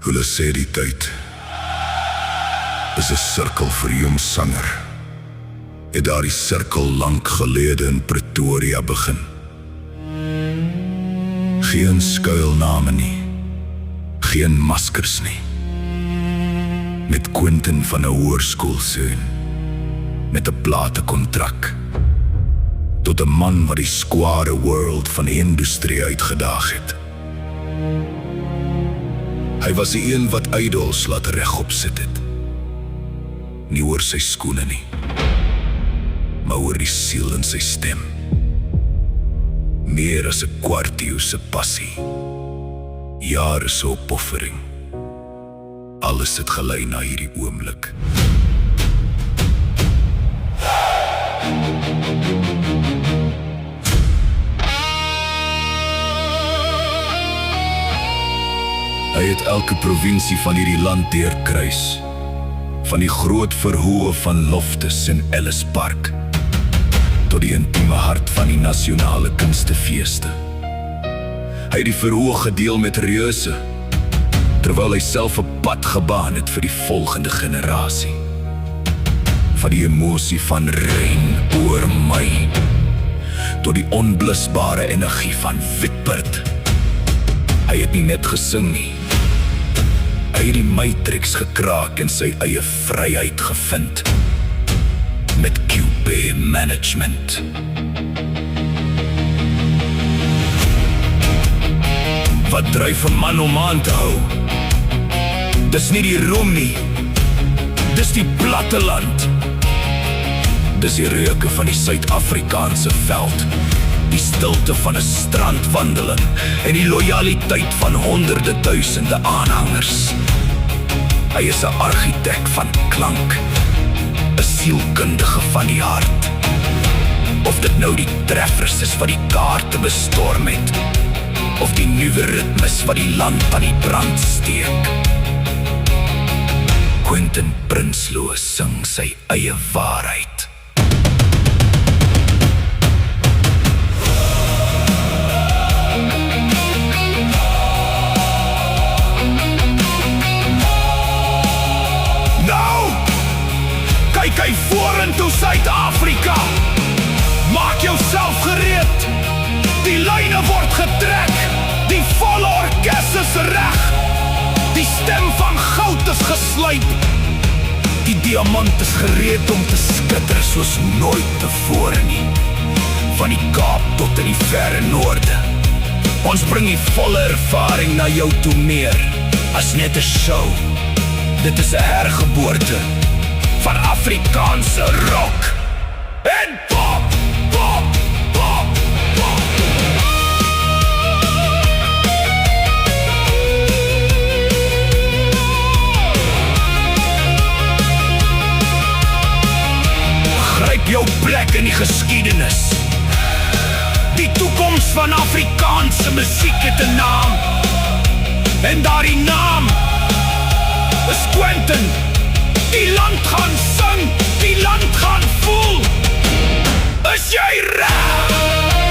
Hulle sê die tyd is 'n sirkel vir jong sanger. Het daardie sirkel lank gelede in Pretoria begin. Geen skuilname nie, geen maskers nie. Met Quentin van 'n hoërskoolseun, met 'n platekontrak, tot 'n man wat die square world van die industrie uitgedaag het. Hy was die een wat idols laat regop sit het. Nie oor sy skoene nie, maar oor die siel in sy stem. Meer as 'n kwartieu se passie, jare se opoffering. Alles het gelei na hierdie oomblik. Hy het elke provinsie van hierdie land deurkruis, van die groot verhoë van Loftus en Ellis Park, tot die intieme hart van die nasionale kunstefeeste. Hy het die verhoë gedeel met reuse, terwyl hy self 'n pad gebaan het vir die volgende generasie. Van die emosie van reën oor my, tot die onblusbare energie van Witbird. Hy het nie net gesing nie, hy het die matrix gekraak en sy eie vryheid gevind. Met QB Management. Wat dryf 'n man om aan te hou? Dis nie die roem nie, dis die platteland. Dis die reuke van die Suid-Afrikaanse veld, die stilte van 'n strandwandeling en die lojaliteit van honderde duisende aanhangers. Hy is 'n argitek van klank, 'n sielkundige van die hart. Of dit nou die treffers is wat die kaarte bestorm het, of die nuwe ritmes wat die land aan die brand steek. Quentin Prinsloo sing sy eie waarheid. Nou, kyk hy vorentoe Suid-Afrika. Maak jouself gereed. Die lyne word getrek. Die volle orkes is reg. Die stem van goud is geslyp. Die diamant is gereed om te skitter soos nooit tevore nie. Van die Kaap tot in die verre noorde. Ons bring die volle ervaring na jou toe neer. As net 'n show. Dit is 'n hergeboorte van Afrikaanse rock en pop, pop, pop, pop. Gryp jou plek in die geskiedenis. Die toekoms van Afrikaanse musiek het 'n naam. En daardie naam is Quentin. Die land gaan sing, die land gaan voel. Is jy reg?